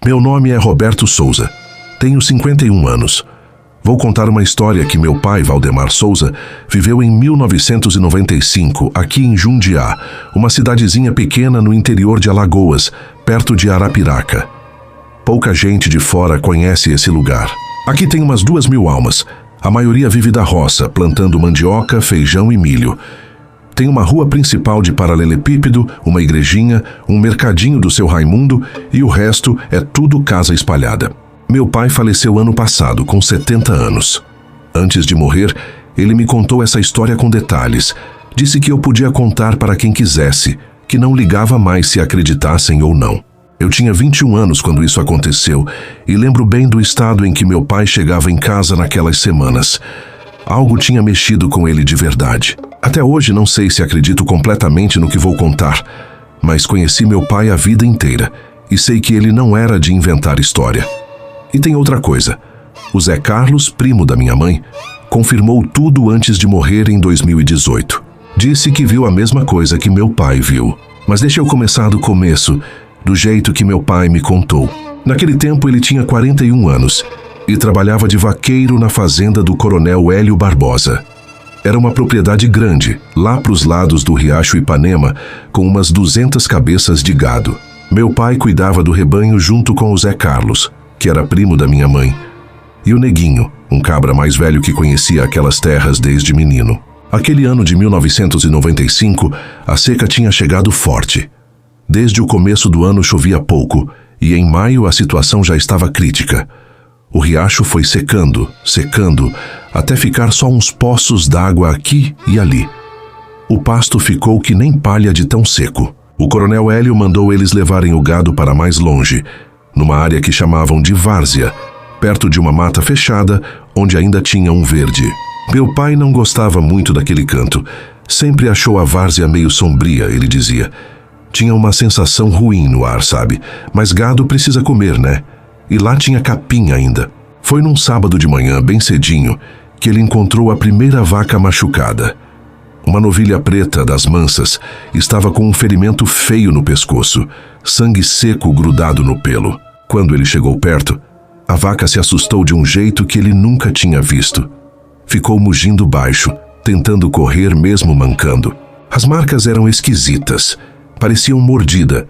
Meu nome é Roberto Souza. Tenho 51 anos. Vou contar uma história que meu pai, Valdemar Souza, viveu em 1995, aqui em Jundiá, uma cidadezinha pequena no interior de Alagoas, perto de Arapiraca. Pouca gente de fora conhece esse lugar. Aqui tem umas 2.000 almas. A maioria vive da roça, plantando mandioca, feijão e milho. Tem uma rua principal de paralelepípedo, uma igrejinha, um mercadinho do seu Raimundo e o resto é tudo casa espalhada. Meu pai faleceu ano passado, com 70 anos. Antes de morrer, ele me contou essa história com detalhes. Disse que eu podia contar para quem quisesse, que não ligava mais se acreditassem ou não. Eu tinha 21 anos quando isso aconteceu e lembro bem do estado em que meu pai chegava em casa naquelas semanas. Algo tinha mexido com ele de verdade. Até hoje não sei se acredito completamente no que vou contar, mas conheci meu pai a vida inteira e sei que ele não era de inventar história. E tem outra coisa. O Zé Carlos, primo da minha mãe, confirmou tudo antes de morrer em 2018. Disse que viu a mesma coisa que meu pai viu. Mas deixa eu começar do começo, do jeito que meu pai me contou. Naquele tempo ele tinha 41 anos e trabalhava de vaqueiro na fazenda do Coronel Hélio Barbosa. Era uma propriedade grande, lá para os lados do Riacho Ipanema, com umas 200 cabeças de gado. Meu pai cuidava do rebanho junto com o Zé Carlos, que era primo da minha mãe, e o Neguinho, um cabra mais velho que conhecia aquelas terras desde menino. Aquele ano de 1995, a seca tinha chegado forte. Desde o começo do ano chovia pouco, e em maio a situação já estava crítica. O riacho foi secando, até ficar só uns poços d'água aqui e ali. O pasto ficou que nem palha de tão seco. O Coronel Hélio mandou eles levarem o gado para mais longe, numa área que chamavam de várzea, perto de uma mata fechada, onde ainda tinha um verde. Meu pai não gostava muito daquele canto. Sempre achou a várzea meio sombria, ele dizia. Tinha uma sensação ruim no ar, sabe? Mas gado precisa comer, né? E lá tinha capim ainda. Foi num sábado de manhã, bem cedinho, que ele encontrou a primeira vaca machucada. Uma novilha preta das mansas estava com um ferimento feio no pescoço, sangue seco grudado no pelo. Quando ele chegou perto, a vaca se assustou de um jeito que ele nunca tinha visto. Ficou mugindo baixo, tentando correr mesmo mancando. As marcas eram esquisitas, pareciam mordida,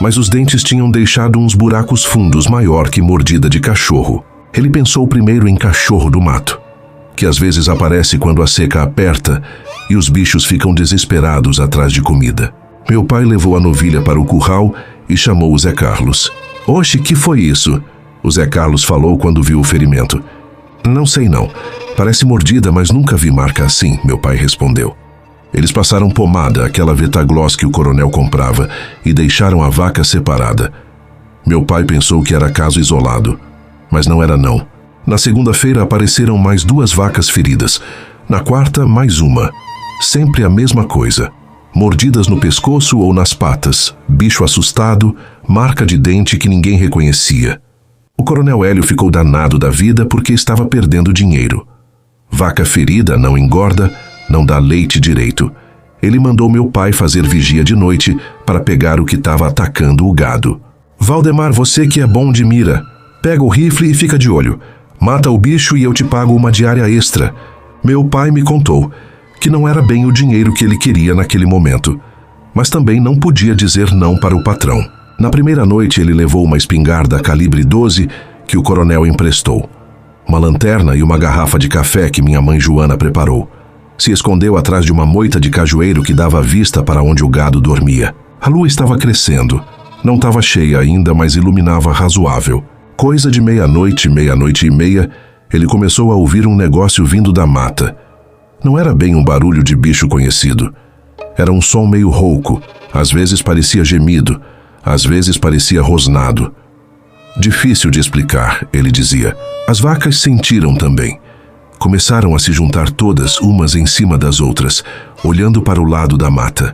mas os dentes tinham deixado uns buracos fundos maior que mordida de cachorro. Ele pensou primeiro em cachorro do mato, que às vezes aparece quando a seca aperta e os bichos ficam desesperados atrás de comida. Meu pai levou a novilha para o curral e chamou o Zé Carlos. "Oxe, que foi isso?" O Zé Carlos falou quando viu o ferimento. "Não sei não. Parece mordida, mas nunca vi marca assim", meu pai respondeu. Eles passaram pomada, aquela Vetaglós que o coronel comprava, e deixaram a vaca separada. Meu pai pensou que era caso isolado, mas não era não. Na segunda-feira apareceram mais 2 vacas feridas. Na quarta, mais uma. Sempre a mesma coisa. Mordidas no pescoço ou nas patas, bicho assustado, marca de dente que ninguém reconhecia. O Coronel Hélio ficou danado da vida porque estava perdendo dinheiro. Vaca ferida não engorda, não dá leite direito. Ele mandou meu pai fazer vigia de noite para pegar o que estava atacando o gado. "Valdemar, você que é bom de mira, pega o rifle e fica de olho. Mata o bicho e eu te pago uma diária extra." Meu pai me contou que não era bem o dinheiro que ele queria naquele momento, mas também não podia dizer não para o patrão. Na primeira noite ele levou uma espingarda calibre 12 que o coronel emprestou, uma lanterna e uma garrafa de café que minha mãe Joana preparou. Se escondeu atrás de uma moita de cajueiro que dava vista para onde o gado dormia. A lua estava crescendo. Não estava cheia ainda, mas iluminava razoável. Coisa de meia-noite e meia, ele começou a ouvir um negócio vindo da mata. Não era bem um barulho de bicho conhecido. Era um som meio rouco. Às vezes parecia gemido, às vezes parecia rosnado. Difícil de explicar, ele dizia. As vacas sentiram também. Começaram a se juntar todas, umas em cima das outras, olhando para o lado da mata.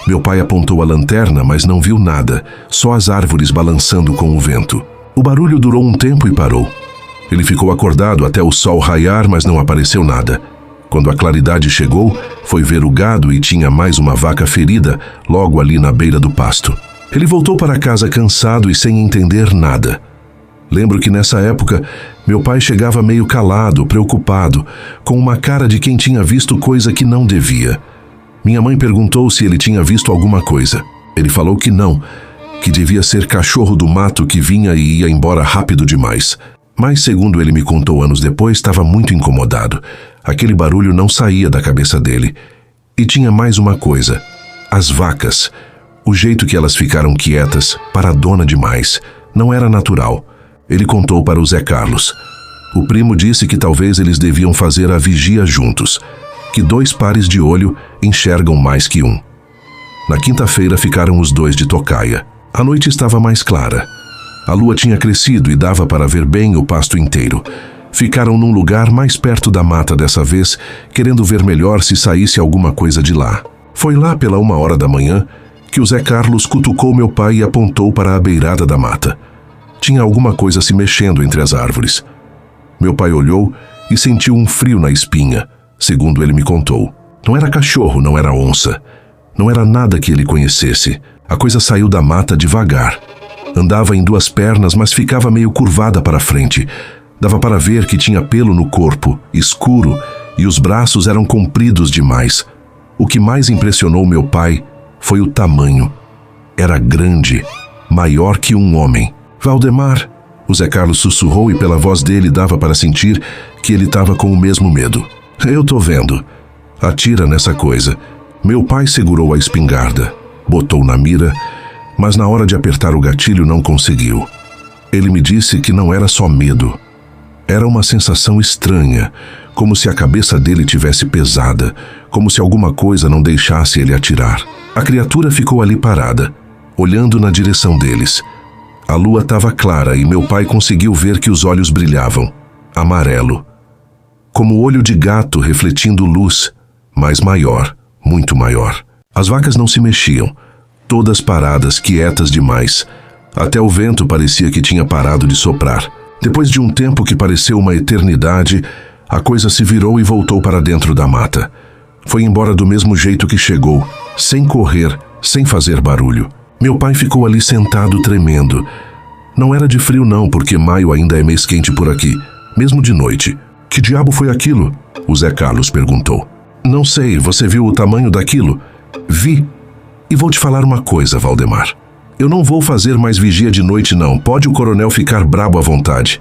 Meu pai apontou a lanterna, mas não viu nada, só as árvores balançando com o vento. O barulho durou um tempo e parou. Ele ficou acordado até o sol raiar, mas não apareceu nada. Quando a claridade chegou, foi ver o gado e tinha mais uma vaca ferida logo ali na beira do pasto. Ele voltou para casa cansado e sem entender nada. Lembro que nessa época, meu pai chegava meio calado, preocupado, com uma cara de quem tinha visto coisa que não devia. Minha mãe perguntou se ele tinha visto alguma coisa. Ele falou que não, que devia ser cachorro do mato que vinha e ia embora rápido demais. Mas, segundo ele me contou anos depois, estava muito incomodado. Aquele barulho não saía da cabeça dele. E tinha mais uma coisa: as vacas. O jeito que elas ficaram quietas, paradona demais, não era natural. Ele contou para o Zé Carlos. O primo disse que talvez eles deviam fazer a vigia juntos, que 2 pares de olho enxergam mais que um. Na quinta-feira ficaram os 2 de tocaia. A noite estava mais clara. A lua tinha crescido e dava para ver bem o pasto inteiro. Ficaram num lugar mais perto da mata dessa vez, querendo ver melhor se saísse alguma coisa de lá. Foi lá pela 1h da manhã que o Zé Carlos cutucou meu pai e apontou para a beirada da mata. Tinha alguma coisa se mexendo entre as árvores. Meu pai olhou e sentiu um frio na espinha, segundo ele me contou. Não era cachorro, não era onça. Não era nada que ele conhecesse. A coisa saiu da mata devagar. Andava em 2 pernas, mas ficava meio curvada para frente. Dava para ver que tinha pelo no corpo, escuro, e os braços eram compridos demais. O que mais impressionou meu pai foi o tamanho. Era grande, maior que um homem. Valdemar, o Zé Carlos sussurrou e pela voz dele dava para sentir que ele estava com o mesmo medo. Eu tô vendo. Atira nessa coisa. Meu pai segurou a espingarda, botou na mira, mas na hora de apertar o gatilho não conseguiu. Ele me disse que não era só medo. Era uma sensação estranha, como se a cabeça dele tivesse pesada, como se alguma coisa não deixasse ele atirar. A criatura ficou ali parada, olhando na direção deles. A lua estava clara e meu pai conseguiu ver que os olhos brilhavam, amarelo, como olho de gato refletindo luz, mas maior, muito maior. As vacas não se mexiam, todas paradas, quietas demais. Até o vento parecia que tinha parado de soprar. Depois de um tempo que pareceu uma eternidade, a coisa se virou e voltou para dentro da mata. Foi embora do mesmo jeito que chegou, sem correr, sem fazer barulho. Meu pai ficou ali sentado tremendo. Não era de frio não, porque maio ainda é mês quente por aqui, mesmo de noite. Que diabo foi aquilo? O Zé Carlos perguntou. Não sei, você viu o tamanho daquilo? Vi. E vou te falar uma coisa, Valdemar. Eu não vou fazer mais vigia de noite não, pode o coronel ficar brabo à vontade.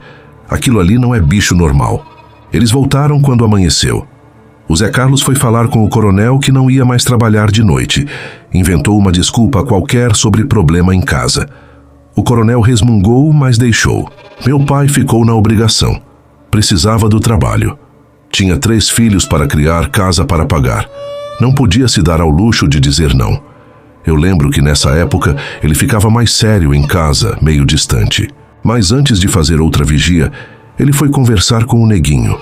Aquilo ali não é bicho normal. Eles voltaram quando amanheceu. O Zé Carlos foi falar com o coronel que não ia mais trabalhar de noite. Inventou uma desculpa qualquer sobre problema em casa. O coronel resmungou, mas deixou. Meu pai ficou na obrigação. Precisava do trabalho. Tinha 3 filhos para criar, casa para pagar. Não podia se dar ao luxo de dizer não. Eu lembro que nessa época ele ficava mais sério em casa, meio distante. Mas antes de fazer outra vigia, ele foi conversar com o Neguinho.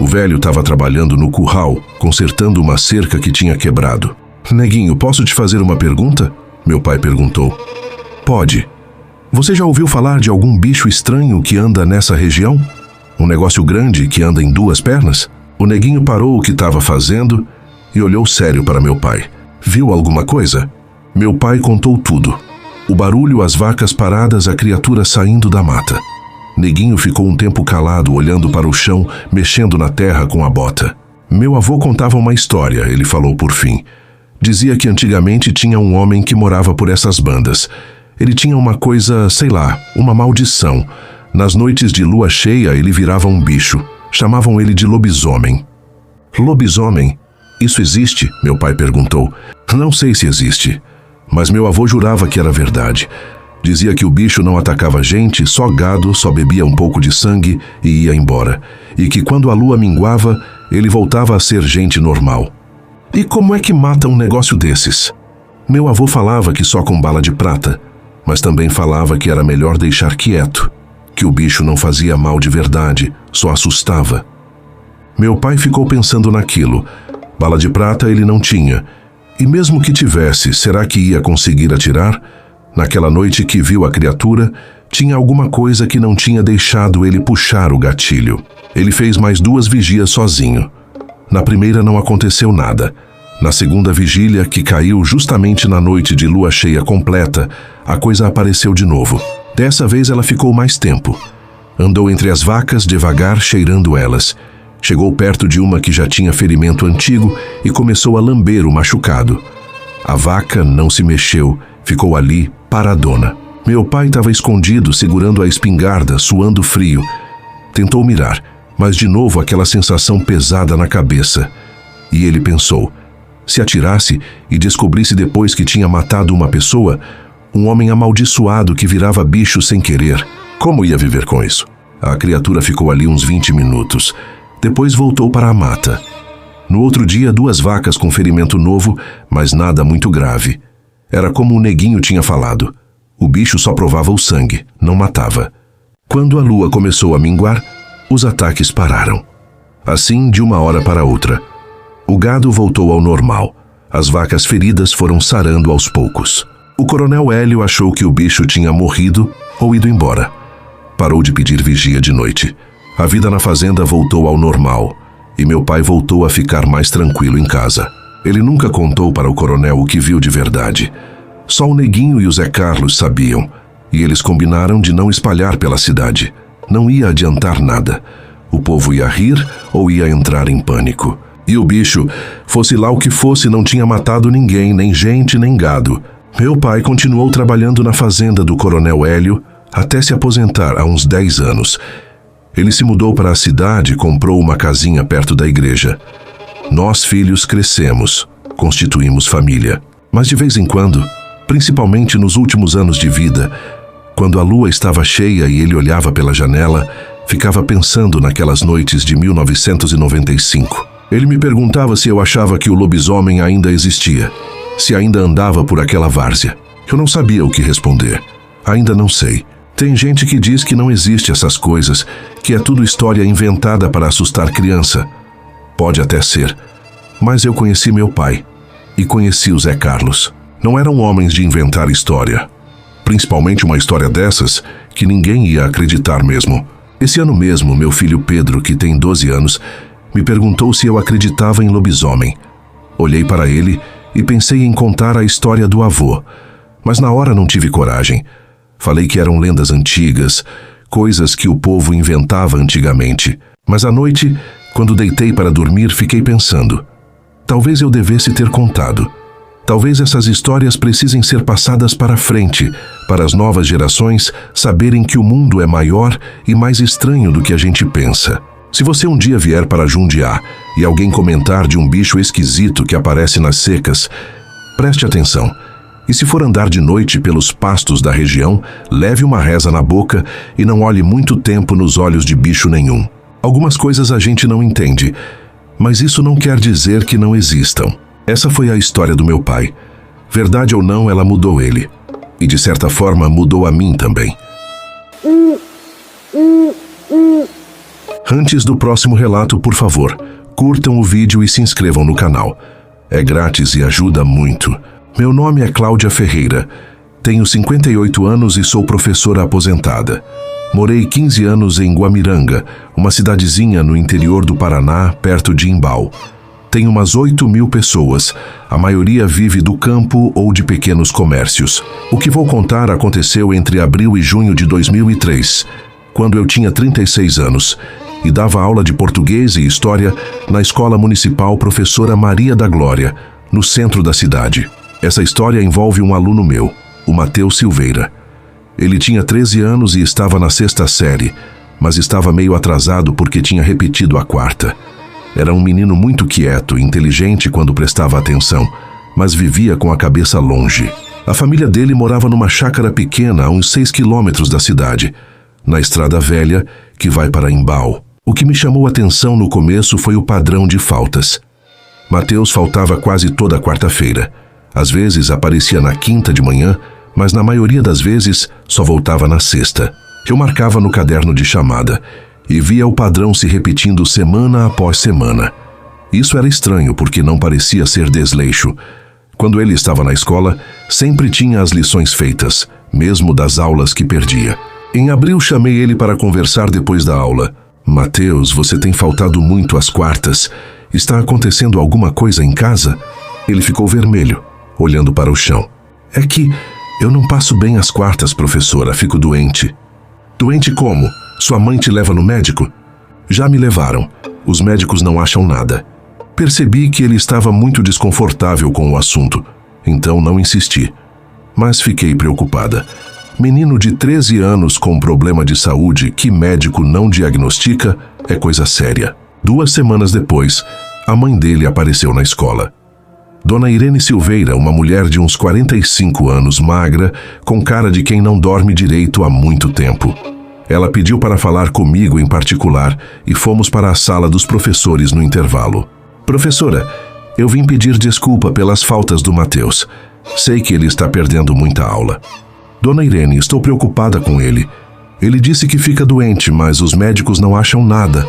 O velho estava trabalhando no curral, consertando uma cerca que tinha quebrado. Neguinho, posso te fazer uma pergunta? Meu pai perguntou. Pode. Você já ouviu falar de algum bicho estranho que anda nessa região? Um negócio grande que anda em 2 pernas? O Neguinho parou o que estava fazendo e olhou sério para meu pai. Viu alguma coisa? Meu pai contou tudo. O barulho, as vacas paradas, a criatura saindo da mata. Neguinho ficou um tempo calado, olhando para o chão, mexendo na terra com a bota. Meu avô contava uma história, ele falou por fim. Dizia que antigamente tinha um homem que morava por essas bandas. Ele tinha uma coisa, sei lá, uma maldição. Nas noites de lua cheia, ele virava um bicho. Chamavam ele de lobisomem. Lobisomem? Isso existe? Meu pai perguntou. Não sei se existe, mas meu avô jurava que era verdade. Dizia que o bicho não atacava gente, só gado, só bebia um pouco de sangue e ia embora. E que quando a lua minguava, ele voltava a ser gente normal. E como é que mata um negócio desses? Meu avô falava que só com bala de prata, mas também falava que era melhor deixar quieto, que o bicho não fazia mal de verdade, só assustava. Meu pai ficou pensando naquilo. Bala de prata ele não tinha. E mesmo que tivesse, será que ia conseguir atirar? Naquela noite que viu a criatura, tinha alguma coisa que não tinha deixado ele puxar o gatilho. Ele fez mais 2 vigias sozinho. Na primeira não aconteceu nada. Na segunda vigília, que caiu justamente na noite de lua cheia completa, a coisa apareceu de novo. Dessa vez ela ficou mais tempo. Andou entre as vacas, devagar, cheirando elas. Chegou perto de uma que já tinha ferimento antigo e começou a lamber o machucado. A vaca não se mexeu, ficou ali, paradona. Meu pai estava escondido, segurando a espingarda, suando frio. Tentou mirar, mas de novo aquela sensação pesada na cabeça. E ele pensou: se atirasse e descobrisse depois que tinha matado uma pessoa, um homem amaldiçoado que virava bicho sem querer, como ia viver com isso? A criatura ficou ali uns 20 minutos. Depois voltou para a mata. No outro dia, 2 vacas com ferimento novo, mas nada muito grave. Era como o neguinho tinha falado. O bicho só provava o sangue, não matava. Quando a lua começou a minguar, os ataques pararam. Assim, de uma hora para outra. O gado voltou ao normal. As vacas feridas foram sarando aos poucos. O coronel Hélio achou que o bicho tinha morrido ou ido embora. Parou de pedir vigia de noite. A vida na fazenda voltou ao normal e meu pai voltou a ficar mais tranquilo em casa. Ele nunca contou para o coronel o que viu de verdade. Só o Neguinho e o Zé Carlos sabiam, e eles combinaram de não espalhar pela cidade. Não ia adiantar nada. O povo ia rir ou ia entrar em pânico. E o bicho, fosse lá o que fosse, não tinha matado ninguém, nem gente, nem gado. Meu pai continuou trabalhando na fazenda do coronel Hélio até se aposentar há uns 10 anos. Ele se mudou para a cidade e comprou uma casinha perto da igreja. Nós, filhos, crescemos, constituímos família. Mas de vez em quando, principalmente nos últimos anos de vida, quando a lua estava cheia e ele olhava pela janela, ficava pensando naquelas noites de 1995. Ele me perguntava se eu achava que o lobisomem ainda existia, se ainda andava por aquela várzea. Eu não sabia o que responder. Ainda não sei. Tem gente que diz que não existe essas coisas, que é tudo história inventada para assustar criança. Pode até ser. Mas eu conheci meu pai. E conheci o Zé Carlos. Não eram homens de inventar história. Principalmente uma história dessas, que ninguém ia acreditar mesmo. Esse ano mesmo, meu filho Pedro, que tem 12 anos, me perguntou se eu acreditava em lobisomem. Olhei para ele e pensei em contar a história do avô. Mas na hora não tive coragem. Falei que eram lendas antigas, coisas que o povo inventava antigamente. Mas à noite, quando deitei para dormir, fiquei pensando. Talvez eu devesse ter contado. Talvez essas histórias precisem ser passadas para frente, para as novas gerações saberem que o mundo é maior e mais estranho do que a gente pensa. Se você um dia vier para Jundiá e alguém comentar de um bicho esquisito que aparece nas secas, preste atenção. E se for andar de noite pelos pastos da região, leve uma reza na boca e não olhe muito tempo nos olhos de bicho nenhum. Algumas coisas a gente não entende, mas isso não quer dizer que não existam. Essa foi a história do meu pai. Verdade ou não, ela mudou ele. E de certa forma mudou a mim também. Antes do próximo relato, por favor, curtam o vídeo e se inscrevam no canal. É grátis e ajuda muito. Meu nome é Cláudia Ferreira. Tenho 58 anos e sou professora aposentada. Morei 15 anos em Guamiranga, uma cidadezinha no interior do Paraná, perto de Imbau. Tem umas 8.000 pessoas, a maioria vive do campo ou de pequenos comércios. O que vou contar aconteceu entre abril e junho de 2003, quando eu tinha 36 anos, e dava aula de português e história na Escola Municipal Professora Maria da Glória, no centro da cidade. Essa história envolve um aluno meu, o Matheus Silveira. Ele tinha 13 anos e estava na 6ª série, mas estava meio atrasado porque tinha repetido a 4ª. Era um menino muito quieto e inteligente quando prestava atenção, mas vivia com a cabeça longe. A família dele morava numa chácara pequena a uns 6 quilômetros da cidade, na estrada velha que vai para Imbau. O que me chamou a atenção no começo foi o padrão de faltas. Matheus faltava quase toda quarta-feira. Às vezes aparecia na quinta de manhã, mas na maioria das vezes só voltava na sexta. Eu marcava no caderno de chamada e via o padrão se repetindo semana após semana. Isso era estranho porque não parecia ser desleixo. Quando ele estava na escola, sempre tinha as lições feitas, mesmo das aulas que perdia. Em abril chamei ele para conversar depois da aula. Matheus, você tem faltado muito às quartas Está acontecendo alguma coisa em casa? Ele ficou vermelho, olhando para o chão. É que eu não passo bem às quartas, professora. Fico doente. Doente como? Sua mãe te leva no médico? Já me levaram. Os médicos não acham nada. Percebi que ele estava muito desconfortável com o assunto, então não insisti. Mas fiquei preocupada. Menino de 13 anos com problema de saúde que médico não diagnostica é coisa séria. 2 semanas depois, a mãe dele apareceu na escola. Dona Irene Silveira, uma mulher de uns 45 anos, magra, com cara de quem não dorme direito há muito tempo. Ela pediu para falar comigo em particular e fomos para a sala dos professores no intervalo. Professora, eu vim pedir desculpa pelas faltas do Matheus. Sei que ele está perdendo muita aula. Dona Irene, estou preocupada com ele. Ele disse que fica doente, mas os médicos não acham nada.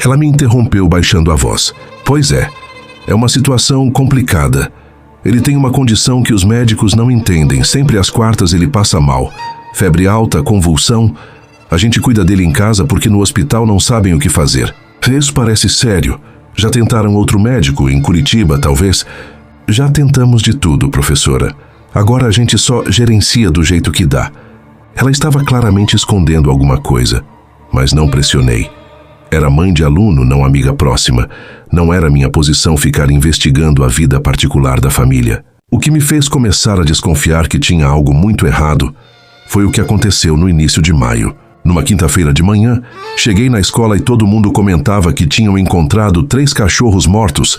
Ela me interrompeu baixando a voz. Pois é uma situação complicada. Ele tem uma condição que os médicos não entendem. Sempre às quartas ele passa mal. Febre alta, convulsão. A gente cuida dele em casa porque no hospital não sabem o que fazer. Isso parece sério. Já tentaram outro médico, em Curitiba, talvez? Já tentamos de tudo, professora. Agora a gente só gerencia do jeito que dá. Ela estava claramente escondendo alguma coisa, mas não pressionei. Era mãe de aluno, não amiga próxima. Não era minha posição ficar investigando a vida particular da família. O que me fez começar a desconfiar que tinha algo muito errado foi o que aconteceu no início de maio. Numa quinta-feira de manhã, cheguei na escola e todo mundo comentava que tinham encontrado 3 cachorros mortos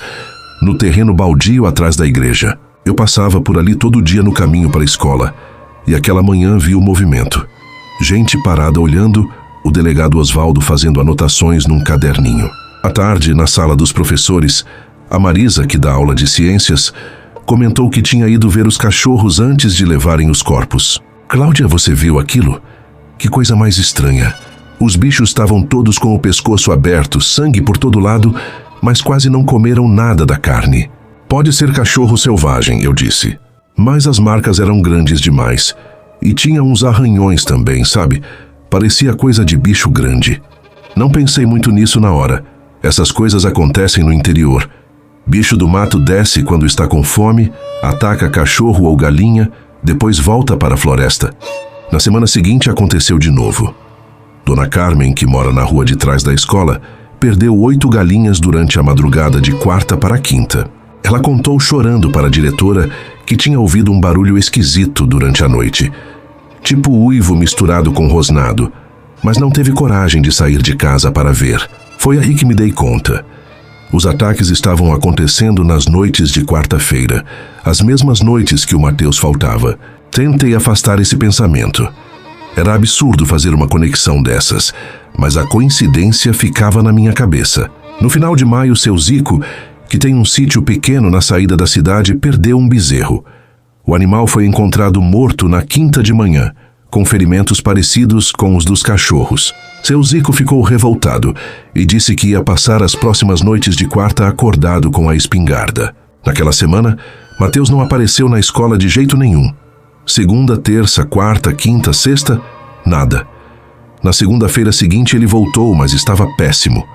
no terreno baldio atrás da igreja. Eu passava por ali todo dia no caminho para a escola e aquela manhã vi o movimento. Gente parada olhando, o delegado Osvaldo fazendo anotações num caderninho. À tarde, na sala dos professores, a Marisa, que dá aula de ciências, comentou que tinha ido ver os cachorros antes de levarem os corpos. Cláudia, você viu aquilo? Que coisa mais estranha. Os bichos estavam todos com o pescoço aberto, sangue por todo lado, mas quase não comeram nada da carne. Pode ser cachorro selvagem, eu disse. Mas as marcas eram grandes demais. E tinha uns arranhões também, sabe? Parecia coisa de bicho grande. Não pensei muito nisso na hora. Essas coisas acontecem no interior. Bicho do mato desce quando está com fome, ataca cachorro ou galinha, depois volta para a floresta. Na semana seguinte aconteceu de novo. Dona Carmen, que mora na rua de trás da escola, perdeu 8 galinhas durante a madrugada de quarta para quinta. Ela contou chorando para a diretora que tinha ouvido um barulho esquisito durante a noite. Tipo uivo misturado com rosnado, mas não teve coragem de sair de casa para ver. Foi aí que me dei conta. Os ataques estavam acontecendo nas noites de quarta-feira, as mesmas noites que o Matheus faltava. Tentei afastar esse pensamento. Era absurdo fazer uma conexão dessas, mas a coincidência ficava na minha cabeça. No final de maio, seu Zico, que tem um sítio pequeno na saída da cidade, perdeu um bezerro. O animal foi encontrado morto na quinta de manhã, com ferimentos parecidos com os dos cachorros. Seu Zico ficou revoltado e disse que ia passar as próximas noites de quarta acordado com a espingarda. Naquela semana, Matheus não apareceu na escola de jeito nenhum. Segunda, terça, quarta, quinta, sexta, nada. Na segunda-feira seguinte ele voltou, mas estava péssimo.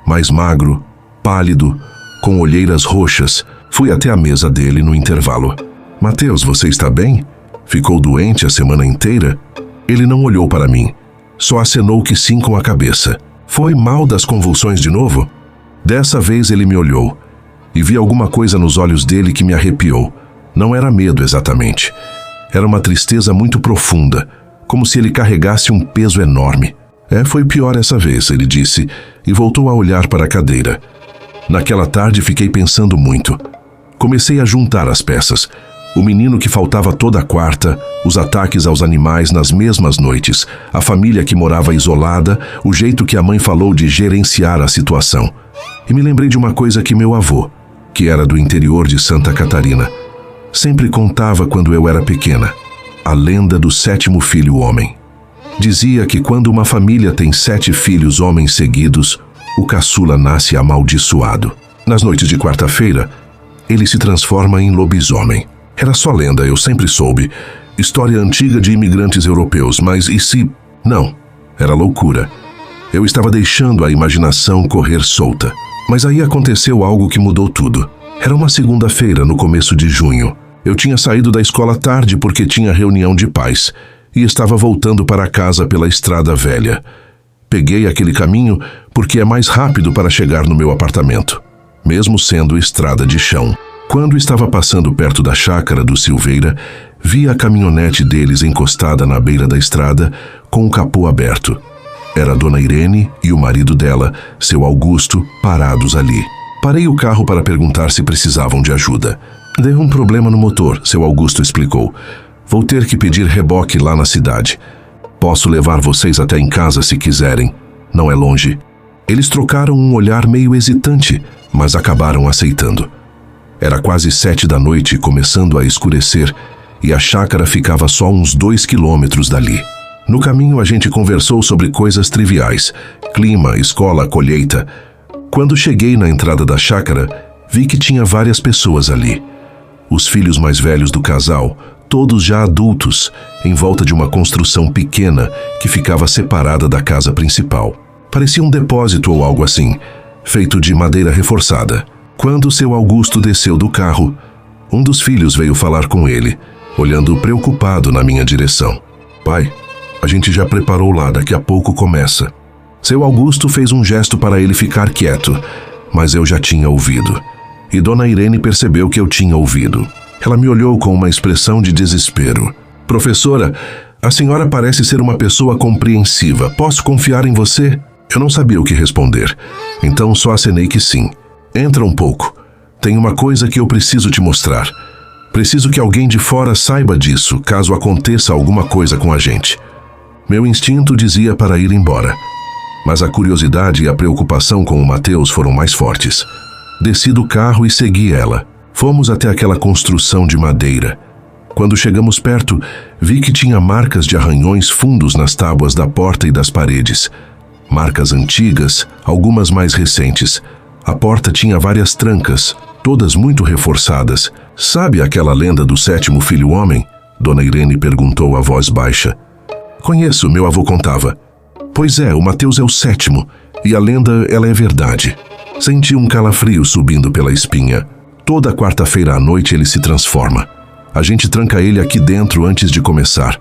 Mais magro, pálido, com olheiras roxas. Fui até a mesa dele no intervalo. Matheus, você está bem? Ficou doente a semana inteira? Ele não olhou para mim. Só acenou que sim com a cabeça. Foi mal das convulsões de novo? Dessa vez ele me olhou. E vi alguma coisa nos olhos dele que me arrepiou. Não era medo exatamente. Era uma tristeza muito profunda, como se ele carregasse um peso enorme. Foi pior essa vez, ele disse, e voltou a olhar para a cadeira. Naquela tarde fiquei pensando muito. Comecei a juntar as peças. O menino que faltava toda a quarta, os ataques aos animais nas mesmas noites, a família que morava isolada, o jeito que a mãe falou de gerenciar a situação. E me lembrei de uma coisa que meu avô, que era do interior de Santa Catarina, sempre contava quando eu era pequena, a lenda do 7º filho homem. Dizia que quando uma família tem 7 filhos homens seguidos, o caçula nasce amaldiçoado. Nas noites de quarta-feira, ele se transforma em lobisomem. Era só lenda, eu sempre soube. História antiga de imigrantes europeus, mas e se... Não, era loucura. Eu estava deixando a imaginação correr solta. Mas aí aconteceu algo que mudou tudo. Era uma segunda-feira, no começo de junho. Eu tinha saído da escola tarde porque tinha reunião de pais e estava voltando para casa pela estrada velha. Peguei aquele caminho porque é mais rápido para chegar no meu apartamento, mesmo sendo estrada de chão. Quando estava passando perto da chácara do Silveira, vi a caminhonete deles encostada na beira da estrada com o capô aberto. Era a Dona Irene e o marido dela, seu Augusto, parados ali. Parei o carro para perguntar se precisavam de ajuda. Deu um problema no motor, seu Augusto explicou. Vou ter que pedir reboque lá na cidade. Posso levar vocês até em casa se quiserem. Não é longe. Eles trocaram um olhar meio hesitante, mas acabaram aceitando. Era quase 7 da noite, começando a escurecer, e a chácara ficava só uns 2 quilômetros dali. No caminho a gente conversou sobre coisas triviais, clima, escola, colheita. Quando cheguei na entrada da chácara, vi que tinha várias pessoas ali. Os filhos mais velhos do casal, todos já adultos, em volta de uma construção pequena que ficava separada da casa principal. Parecia um depósito ou algo assim, feito de madeira reforçada. Quando seu Augusto desceu do carro, um dos filhos veio falar com ele, olhando preocupado na minha direção. Pai, a gente já preparou lá, daqui a pouco começa. Seu Augusto fez um gesto para ele ficar quieto, mas eu já tinha ouvido. E Dona Irene percebeu que eu tinha ouvido. Ela me olhou com uma expressão de desespero. Professora, a senhora parece ser uma pessoa compreensiva. Posso confiar em você? Eu não sabia o que responder, então só acenei que sim. Entra um pouco. Tem uma coisa que eu preciso te mostrar. Preciso que alguém de fora saiba disso, caso aconteça alguma coisa com a gente. Meu instinto dizia para ir embora, mas a curiosidade e a preocupação com o Mateus foram mais fortes. Desci do carro e segui ela. Fomos até aquela construção de madeira. Quando chegamos perto, vi que tinha marcas de arranhões fundos nas tábuas da porta e das paredes. Marcas antigas, algumas mais recentes. A porta tinha várias trancas, todas muito reforçadas. Sabe aquela lenda do 7º filho homem? Dona Irene perguntou a voz baixa. Conheço, meu avô contava. Pois é, o Mateus é o 7º, e a lenda, ela é verdade. Senti um calafrio subindo pela espinha. Toda quarta-feira à noite ele se transforma. A gente tranca ele aqui dentro antes de começar.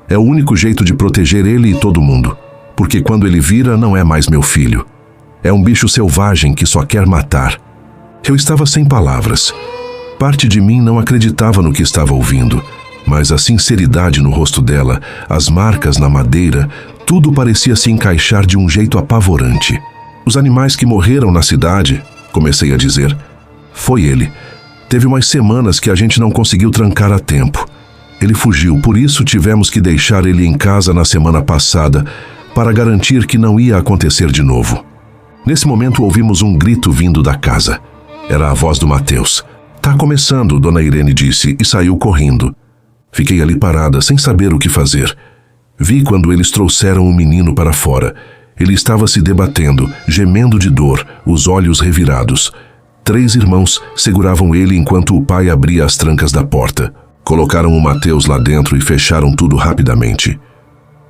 É o único jeito de proteger ele e todo mundo, porque quando ele vira não é mais meu filho. É um bicho selvagem que só quer matar. Eu estava sem palavras. Parte de mim não acreditava no que estava ouvindo, mas a sinceridade no rosto dela, as marcas na madeira, tudo parecia se encaixar de um jeito apavorante. Os animais que morreram na cidade, comecei a dizer, foi ele. Teve umas semanas que a gente não conseguiu trancar a tempo. Ele fugiu, por isso tivemos que deixar ele em casa na semana passada, para garantir que não ia acontecer de novo. Nesse momento ouvimos um grito vindo da casa. Era a voz do Mateus. Tá começando, Dona Irene disse, e saiu correndo. Fiquei ali parada, sem saber o que fazer. Vi quando eles trouxeram o menino para fora. Ele estava se debatendo, gemendo de dor, os olhos revirados. 3 irmãos seguravam ele enquanto o pai abria as trancas da porta. Colocaram o Mateus lá dentro e fecharam tudo rapidamente.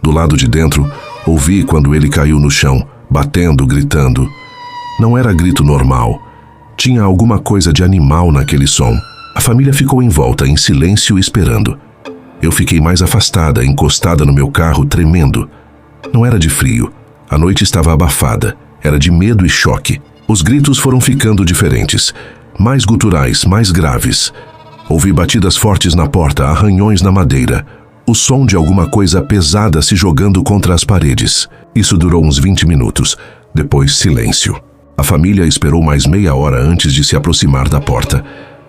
Do lado de dentro, ouvi quando ele caiu no chão, batendo, gritando. Não era grito normal. Tinha alguma coisa de animal naquele som. A família ficou em volta, em silêncio, esperando. Eu fiquei mais afastada, encostada no meu carro, tremendo. Não era de frio. A noite estava abafada. Era de medo e choque. Os gritos foram ficando diferentes. Mais guturais, mais graves. Ouvi batidas fortes na porta, arranhões na madeira. O som de alguma coisa pesada se jogando contra as paredes. Isso durou uns 20 minutos. Depois, silêncio. A família esperou mais meia hora antes de se aproximar da porta.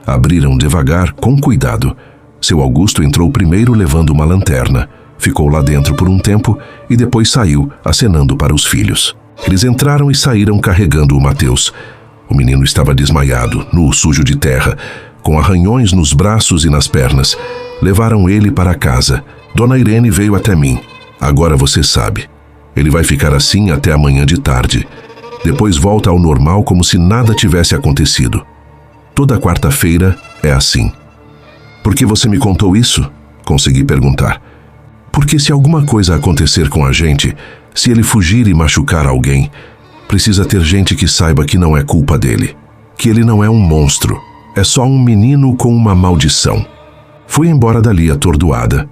Abriram devagar, com cuidado. Seu Augusto entrou primeiro levando uma lanterna. Ficou lá dentro por um tempo e depois saiu, acenando para os filhos. Eles entraram e saíram carregando o Mateus. O menino estava desmaiado, nu, sujo de terra, com arranhões nos braços e nas pernas. Levaram ele para casa. Dona Irene veio até mim. Agora você sabe. Ele vai ficar assim até amanhã de tarde. Depois volta ao normal como se nada tivesse acontecido. Toda quarta-feira é assim. Por que você me contou isso? Consegui perguntar. Porque se alguma coisa acontecer com a gente, se ele fugir e machucar alguém, Precisa ter gente que saiba que não é culpa dele, que ele não é um monstro, é só um menino com uma maldição. Fui embora dali atordoada.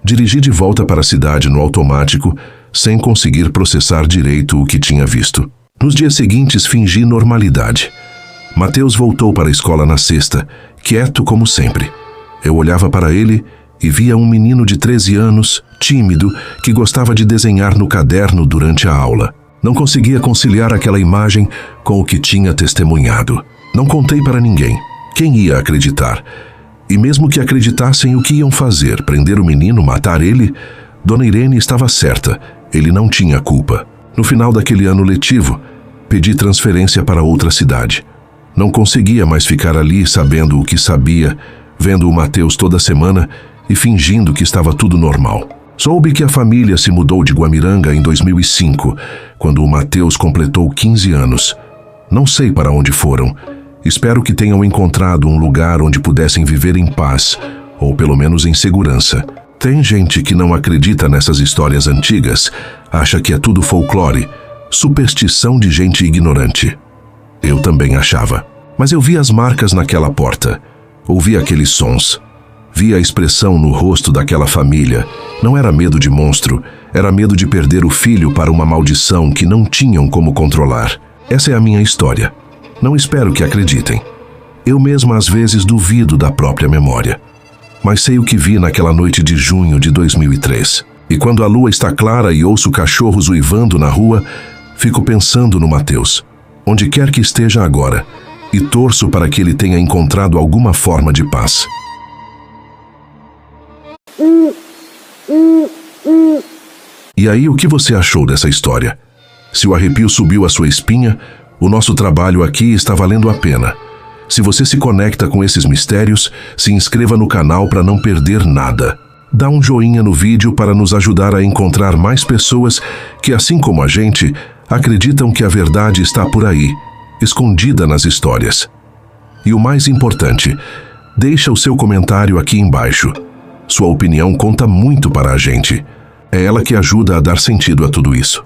Dirigi de volta para a cidade no automático, sem conseguir processar direito o que tinha visto. Nos dias seguintes fingi normalidade. Mateus voltou para a escola na sexta, quieto como sempre. Eu olhava para ele e via um menino de 13 anos, tímido, que gostava de desenhar no caderno durante a aula. Não conseguia conciliar aquela imagem com o que tinha testemunhado. Não contei para ninguém. Quem ia acreditar? E mesmo que acreditassem, o que iam fazer? Prender o menino, matar ele? Dona Irene estava certa. Ele não tinha culpa. No final daquele ano letivo, pedi transferência para outra cidade. Não conseguia mais ficar ali sabendo o que sabia, vendo o Mateus toda semana e fingindo que estava tudo normal. Soube que a família se mudou de Guamiranga em 2005, quando o Mateus completou 15 anos. Não sei para onde foram. Espero que tenham encontrado um lugar onde pudessem viver em paz, ou pelo menos em segurança. Tem gente que não acredita nessas histórias antigas, acha que é tudo folclore, superstição de gente ignorante. Eu também achava. Mas eu vi as marcas naquela porta, ouvi aqueles sons, vi a expressão no rosto daquela família. Não era medo de monstro, era medo de perder o filho para uma maldição que não tinham como controlar. Essa é a minha história. Não espero que acreditem. Eu mesma às vezes duvido da própria memória. Mas sei o que vi naquela noite de junho de 2003. E quando a lua está clara e ouço cachorros uivando na rua, fico pensando no Mateus, onde quer que esteja agora, e torço para que ele tenha encontrado alguma forma de paz. E aí, o que você achou dessa história? Se o arrepio subiu a sua espinha, o nosso trabalho aqui está valendo a pena. Se você se conecta com esses mistérios, se inscreva no canal para não perder nada. Dá um joinha no vídeo para nos ajudar a encontrar mais pessoas que, assim como a gente, acreditam que a verdade está por aí, escondida nas histórias. E o mais importante, deixa o seu comentário aqui embaixo. Sua opinião conta muito para a gente. É ela que ajuda a dar sentido a tudo isso.